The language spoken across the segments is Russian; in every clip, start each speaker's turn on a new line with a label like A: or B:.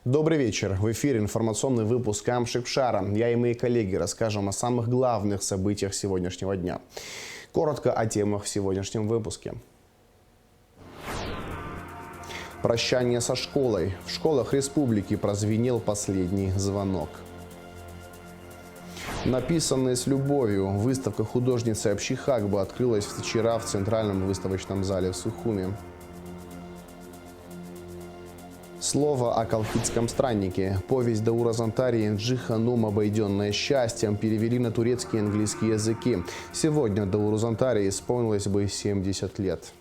A: Добрый вечер. В эфире информационный выпуск Амшикшара. Я и мои коллеги расскажем о самых главных событиях сегодняшнего дня. Коротко о темах в сегодняшнем выпуске. Прощание со школой. В школах республики прозвенел последний звонок. Написанные с любовью. Выставка художницы Абшихагба открылась вчера в Центральном выставочном зале в Сухуми. Слово о колхидском страннике. Повесть Даура Зантарии «Джиханум, обойденная счастьем» перевели на турецкий и английский языки. Сегодня Дауру Зантарии исполнилось бы 70 лет.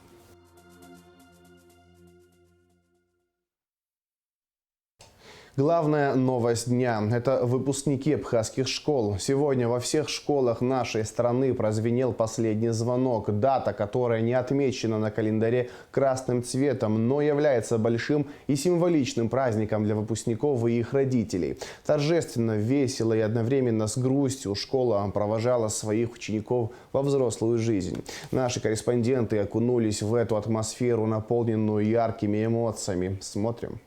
A: Главная новость дня – это выпускники абхазских школ. Сегодня во всех школах нашей страны прозвенел последний звонок. Дата, которая не отмечена на календаре красным цветом, но является большим и символичным праздником для выпускников и их родителей. Торжественно, весело и одновременно с грустью школа провожала своих учеников во взрослую жизнь. Наши корреспонденты окунулись в эту атмосферу, наполненную яркими эмоциями. Смотрим.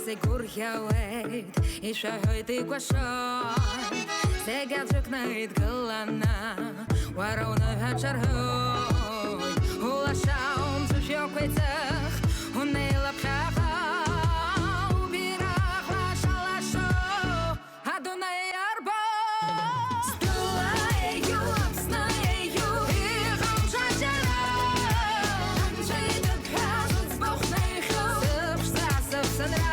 B: Sigur yavet, ishahoyti kwashon. Segad juknait galana, warona hacharhoy. Hula shaum zushokwetach, unela pchacha. Ubirach lashalasho, Adonai arba. Stulaeyu, absnaeyu, icham shajara. Anjayda kazut zbochnechu, zubshtasov sanra.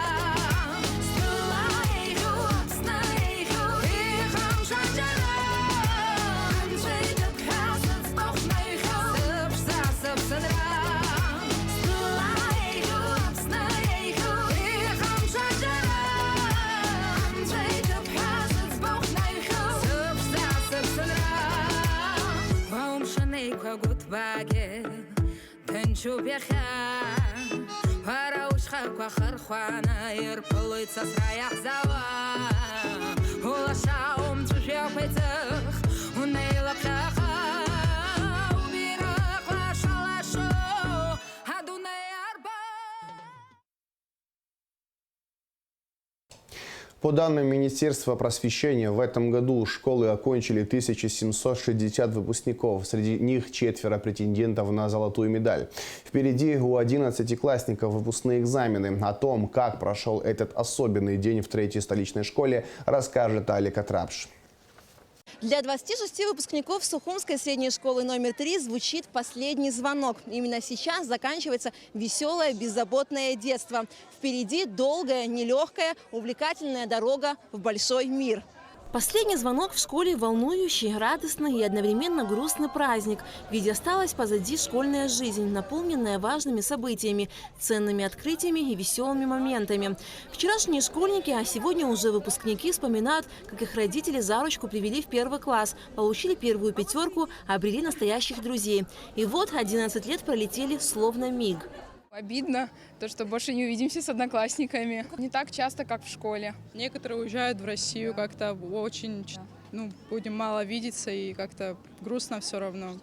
B: Чубеха, параушха квахархуана, ирпулыца сраях зава. Улашаум чужепетах, унейла пхаха, убирах лашалашо, адуней арба.
A: По данным Министерства просвещения, в этом году школы окончили 1760 выпускников. Среди них 4 претендентов на золотую медаль. Впереди у 11-классников выпускные экзамены. О том, как прошел этот особенный день в 3-й столичной школе, расскажет Алика Трапш.
C: Для 26 выпускников Сухумской средней школы номер 3 звучит последний звонок. Именно сейчас заканчивается веселое, беззаботное детство. Впереди долгая, нелегкая, увлекательная дорога в большой мир. Последний звонок в школе – волнующий, радостный и одновременно грустный праздник. Ведь осталась позади школьная жизнь, наполненная важными событиями, ценными открытиями и веселыми моментами. Вчерашние школьники, а сегодня уже выпускники вспоминают, как их родители за ручку привели в 1 класс, получили первую 5, обрели настоящих друзей. И вот 11 лет пролетели словно миг.
D: Обидно, то, что больше не увидимся с одноклассниками. Не так часто, как в школе.
E: Некоторые уезжают в Россию, как-то очень, будем мало видеться и как-то грустно все равно.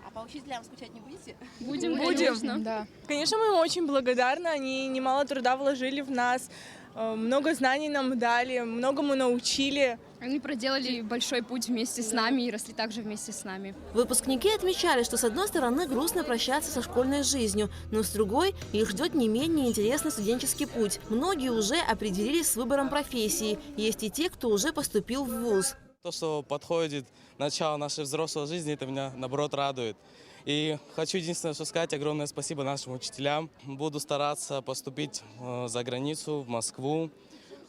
C: А по учителям скучать не будете?
D: Будем. Да.
F: Конечно, мы очень благодарны, они немало труда вложили в нас, много знаний нам дали, многому научили.
G: Они проделали большой путь вместе с нами и росли также вместе с нами.
C: Выпускники отмечали, что с одной стороны грустно прощаться со школьной жизнью, но с другой их ждет не менее интересный студенческий путь. Многие уже определились с выбором профессии. Есть и те, кто уже поступил в вуз.
H: То, что подходит начало нашей взрослой жизни, это меня, наоборот, радует. И хочу единственное, что сказать, огромное спасибо нашим учителям. Буду стараться поступить за границу, в Москву.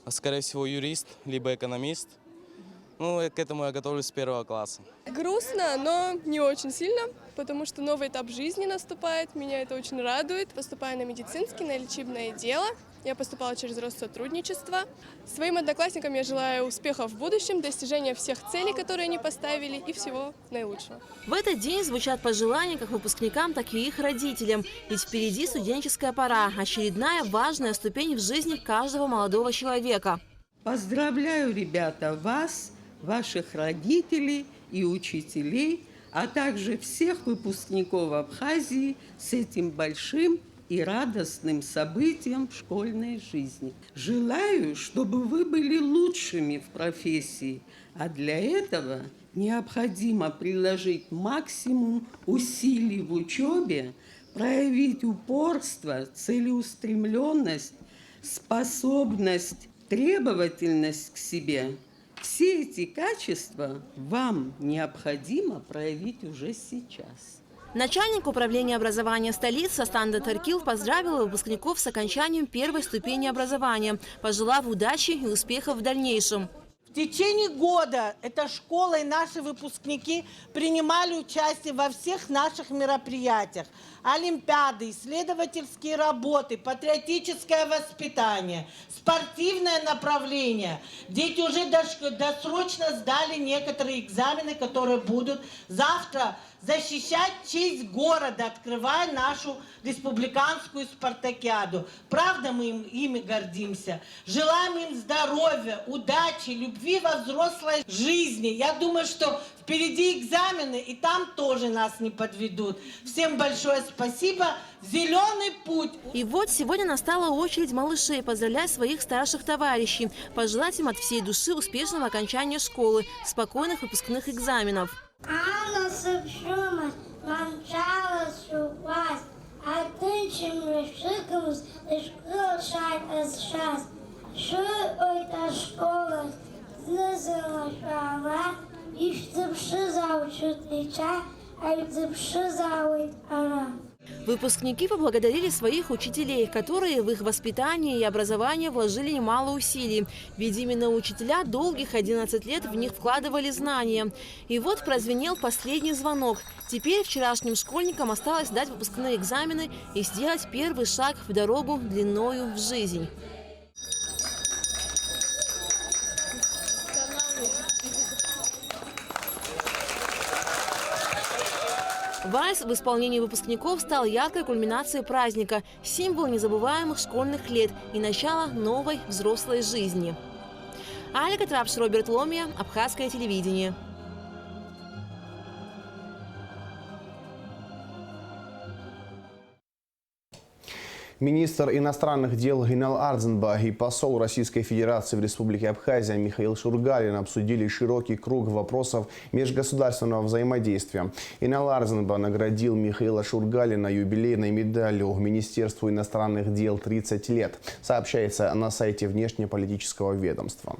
H: Скорее всего, юрист, либо экономист. К этому я готовлюсь с 1 класса.
I: Грустно, но не очень сильно, потому что новый этап жизни наступает. Меня это очень радует. Поступаю на медицинский, на лечебное дело. Я поступала через Россотрудничество. Своим одноклассникам я желаю успехов в будущем, достижения всех целей, которые они поставили, и всего наилучшего.
C: В этот день звучат пожелания как выпускникам, так и их родителям. Ведь впереди студенческая пора – очередная важная ступень в жизни каждого молодого человека.
J: Поздравляю, ребята, вас, ваших родителей и учителей, а также всех выпускников Абхазии с этим большим и радостным событием в школьной жизни. Желаю, чтобы вы были лучшими в профессии, а для этого необходимо приложить максимум усилий в учебе, проявить упорство, целеустремленность, способность, требовательность к себе. Все эти качества вам необходимо проявить уже сейчас.
C: Начальник управления образования столицы Астанда Таркил поздравила выпускников с окончанием первой ступени образования, пожелав удачи и успехов в дальнейшем.
K: В течение года эта школа и наши выпускники принимали участие во всех наших мероприятиях. Олимпиады, исследовательские работы, патриотическое воспитание, спортивное направление. Дети уже досрочно сдали некоторые экзамены, которые будут завтра защищать честь города, открывая нашу республиканскую спартакиаду. Правда, мы ими гордимся. Желаем им здоровья, удачи, любви во взрослой жизни. Я думаю, что впереди экзамены, и там тоже нас не подведут. Всем большое спасибо. Зеленый путь.
C: И вот сегодня настала очередь малышей поздравлять своих старших товарищей, пожелать им от всей души успешного окончания школы, спокойных выпускных экзаменов. Выпускники поблагодарили своих учителей, которые в их воспитание и образование вложили немало усилий. Ведь именно учителя долгих 11 лет в них вкладывали знания. И вот прозвенел последний звонок. Теперь вчерашним школьникам осталось сдать выпускные экзамены и сделать первый шаг в дорогу длиною в жизнь. Вальс в исполнении выпускников стал яркой кульминацией праздника, символ незабываемых школьных лет и начала новой взрослой жизни. Алика Трапш, Роберт Ломия, Абхазское телевидение.
A: Министр иностранных дел Инал Арзенба и посол Российской Федерации в Республике Абхазия Михаил Шургалин обсудили широкий круг вопросов межгосударственного взаимодействия. Инал Арзенба наградил Михаила Шургалина юбилейной медалью Министерству иностранных дел 30 лет, сообщается на сайте внешнеполитического ведомства.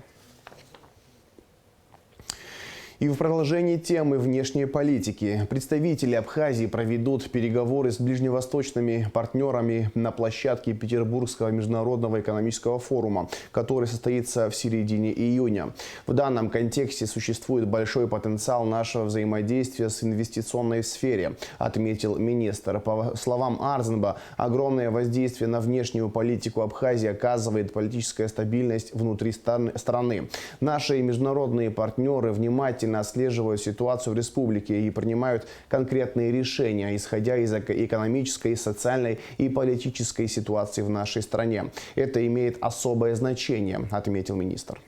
A: И в продолжении темы внешней политики представители Абхазии проведут переговоры с ближневосточными партнерами на площадке Петербургского международного экономического форума, который состоится в середине июня. В данном контексте существует большой потенциал нашего взаимодействия с инвестиционной сфере, отметил министр. По словам Арзенба, огромное воздействие на внешнюю политику Абхазии оказывает политическая стабильность внутри страны. Наши международные партнеры внимательно отслеживают ситуацию в республике и принимают конкретные решения, исходя из экономической, социальной и политической ситуации в нашей стране. Это имеет особое значение, отметил министр.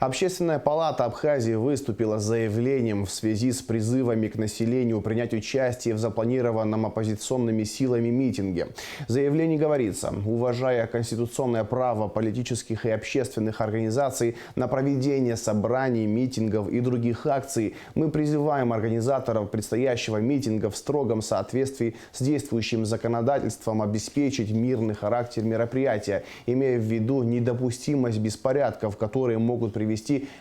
A: Общественная палата Абхазии выступила с заявлением в связи с призывами к населению принять участие в запланированном оппозиционными силами митинге. В заявлении говорится: уважая конституционное право политических и общественных организаций на проведение собраний, митингов и других акций, мы призываем организаторов предстоящего митинга в строгом соответствии с действующим законодательством обеспечить мирный характер мероприятия, имея в виду недопустимость беспорядков, которые могут привести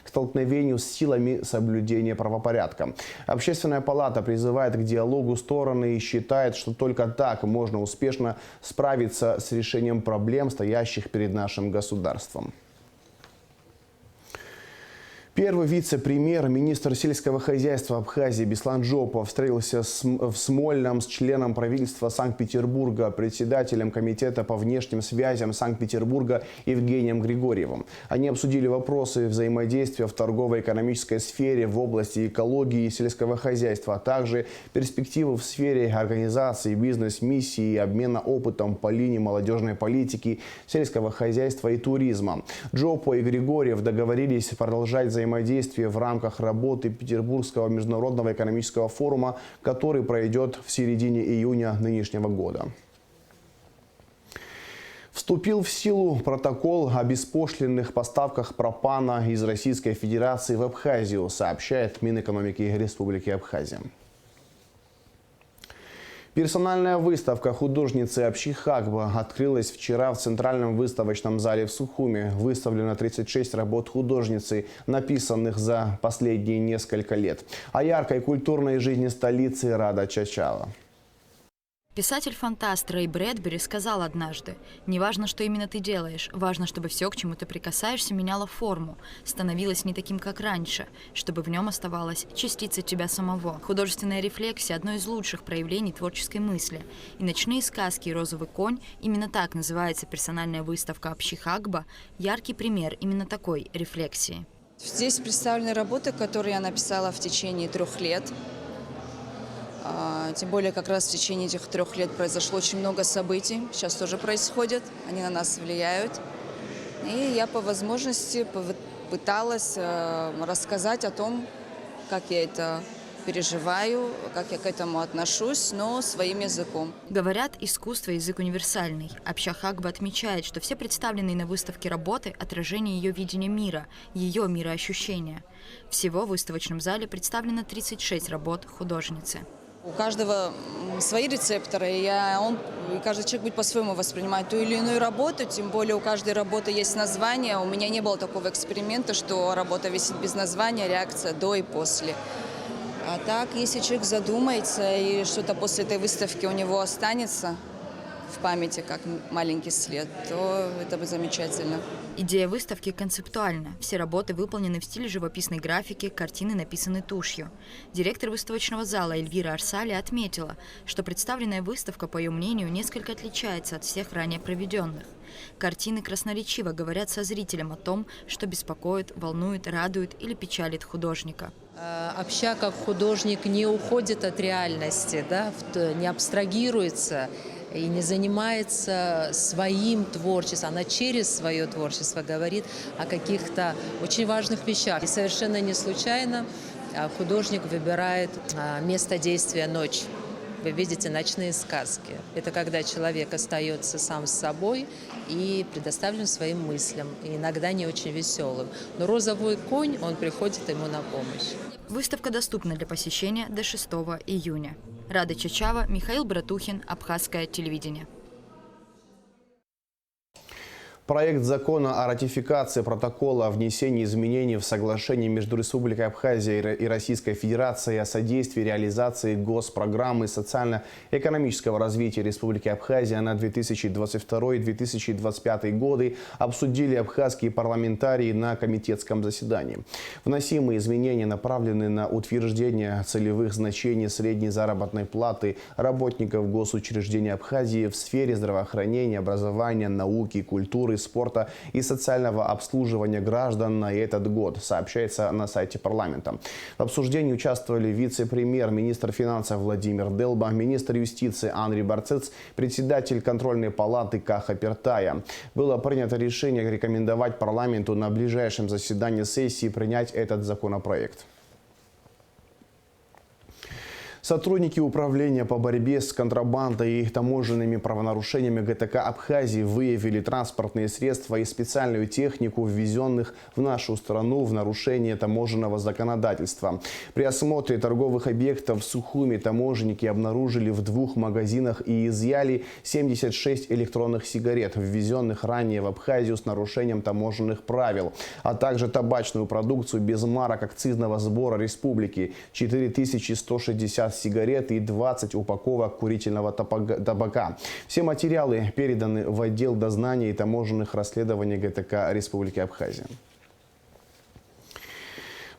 A: к столкновению с силами соблюдения правопорядка. Общественная палата призывает к диалогу стороны и считает, что только так можно успешно справиться с решением проблем, стоящих перед нашим государством. Первый вице-премьер, министр сельского хозяйства Абхазии Беслан Джопов встретился в Смольном с членом правительства Санкт-Петербурга, председателем комитета по внешним связям Санкт-Петербурга Евгением Григорьевым. Они обсудили вопросы взаимодействия в торгово-экономической сфере в области экологии и сельского хозяйства, а также перспективы в сфере организации бизнес-миссии и обмена опытом по линии молодежной политики, сельского хозяйства и туризма. Джопо и Григорьев договорились продолжать взаимодействие в рамках работы Петербургского международного экономического форума, который пройдет в середине июня нынешнего года. Вступил в силу протокол о беспошлинных поставках пропана из Российской Федерации в Абхазию, сообщает Минэкономики Республики Абхазия. Персональная выставка художницы Абчихагба открылась вчера в Центральном выставочном зале в Сухуми. Выставлено 36 работ художницы, написанных за последние несколько лет. О яркой культурной жизни столицы Рада Чачава.
L: Писатель-фантаст Рэй Брэдбери сказал однажды: «Не важно, что именно ты делаешь, важно, чтобы все, к чему ты прикасаешься, меняло форму, становилось не таким, как раньше, чтобы в нем оставалась частица тебя самого». Художественная рефлексия – одно из лучших проявлений творческой мысли. И «Ночные сказки» и «Розовый конь» – именно так называется персональная выставка Абчихагба – яркий пример именно такой рефлексии.
M: Здесь представлены работы, которые я написала в течение 3 лет. Тем более, как раз в течение этих 3 лет произошло очень много событий. Сейчас тоже происходят, они на нас влияют. И я по возможности пыталась рассказать о том, как я это переживаю, как я к этому отношусь, но своим языком.
L: Говорят, искусство – язык универсальный. Абчихагба отмечает, что все представленные на выставке работы – отражение ее видения мира, ее мироощущения. Всего в выставочном зале представлено 36 работ художницы.
M: У каждого свои рецепторы, и каждый человек будет по-своему воспринимать ту или иную работу, тем более у каждой работы есть название. У меня не было такого эксперимента, что работа висит без названия, реакция до и после. А так, если человек задумается и что-то после этой выставки у него останется в памяти, как маленький след, то это будет замечательно.
L: Идея выставки концептуальна. Все работы выполнены в стиле живописной графики, картины написаны тушью. Директор выставочного зала Эльвира Арсали отметила, что представленная выставка, по ее мнению, несколько отличается от всех ранее проведенных. Картины красноречиво говорят со зрителем о том, что беспокоит, волнует, радует или печалит художника.
N: Общак как художник не уходит от реальности, не абстрагируется и не занимается своим творчеством. Она через свое творчество говорит о каких-то очень важных вещах. И совершенно не случайно художник выбирает место действия ночь. Вы видите «Ночные сказки». Это когда человек остается сам с собой и предоставлен своим мыслям, и иногда не очень веселым. Но «Розовый конь», он приходит ему на помощь.
L: Выставка доступна для посещения до 6 июня. Рада Чачава, Михаил Братухин, Абхазское телевидение.
A: Проект закона о ратификации протокола о внесении изменений в соглашение между Республикой Абхазия и Российской Федерацией о содействии реализации госпрограммы социально-экономического развития Республики Абхазия на 2022-2025 годы обсудили абхазские парламентарии на комитетском заседании. Вносимые изменения направлены на утверждение целевых значений средней заработной платы работников госучреждений Абхазии в сфере здравоохранения, образования, науки, культуры, спорта и социального обслуживания граждан на этот год, сообщается на сайте парламента. В обсуждении участвовали вице-премьер, министр финансов Владимир Делба, министр юстиции Анри Барцец, председатель контрольной палаты Каха Пертая. Было принято решение рекомендовать парламенту на ближайшем заседании сессии принять этот законопроект. Сотрудники управления по борьбе с контрабандой и таможенными правонарушениями ГТК Абхазии выявили транспортные средства и специальную технику, ввезенных в нашу страну в нарушение таможенного законодательства. При осмотре торговых объектов в Сухуми таможенники обнаружили в 2 магазинах и изъяли 76 электронных сигарет, ввезенных ранее в Абхазию с нарушением таможенных правил, а также табачную продукцию без марок акцизного сбора республики, 4160 сигарет и 20 упаковок курительного табака. Все материалы переданы в отдел дознания и таможенных расследований ГТК Республики Абхазия.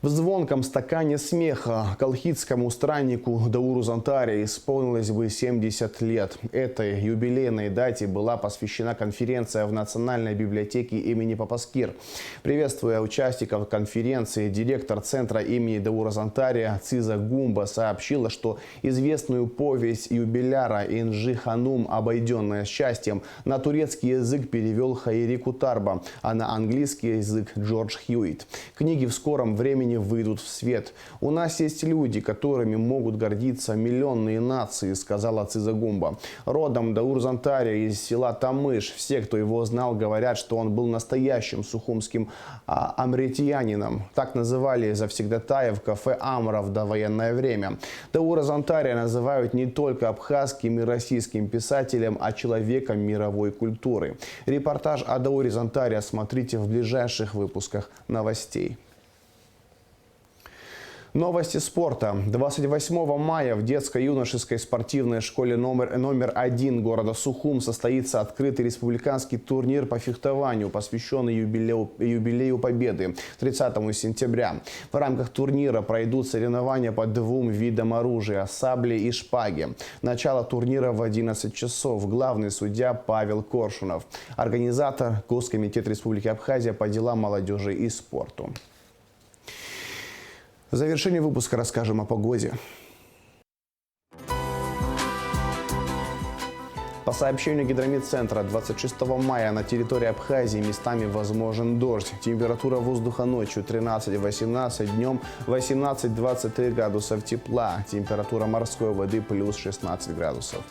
A: В звонком стакане смеха колхидскому страннику Дауру Зантаре исполнилось бы 70 лет. Этой юбилейной дате была посвящена конференция в Национальной библиотеке имени Папаскир. Приветствуя участников конференции, директор центра имени Даура Зантаре Циза Гумба сообщила, что известную повесть юбиляра Инжи Ханум «Обойденная счастьем» на турецкий язык перевел Хайри Кутарба, а на английский язык Джордж Хьюитт. Книги в скором времени выйдут в свет. «У нас есть люди, которыми могут гордиться миллионные нации», сказала Циза Гумба. Родом Даур Зантаре из села Тамыш. Все, кто его знал, говорят, что он был настоящим сухумским амретиянином. Так называли завсегдатаев кафе «Амра» в довоенное время. Даура Зантаре называют не только абхазским и российским писателем, а человеком мировой культуры. Репортаж о Дауре Зантаре смотрите в ближайших выпусках новостей. Новости спорта. 28 мая в детско-юношеской спортивной школе номер 1 города Сухум состоится открытый республиканский турнир по фехтованию, посвященный юбилею Победы 30 сентября. В рамках турнира пройдут соревнования по 2 видам оружия – сабли и шпаги. Начало турнира в 11 часов. Главный судья Павел Коршунов. Организатор – Госкомитет Республики Абхазия по делам молодежи и спорту. В завершении выпуска расскажем о погоде. По сообщению Гидромедцентра, 26 мая на территории Абхазии местами возможен дождь. Температура воздуха ночью 13-18, днем 18-23 градусов тепла. Температура морской воды плюс 16 градусов.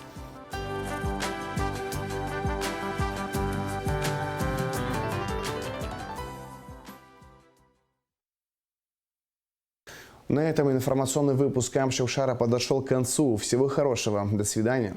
A: На этом информационный выпуск Камшевшара подошел к концу. Всего хорошего. До свидания.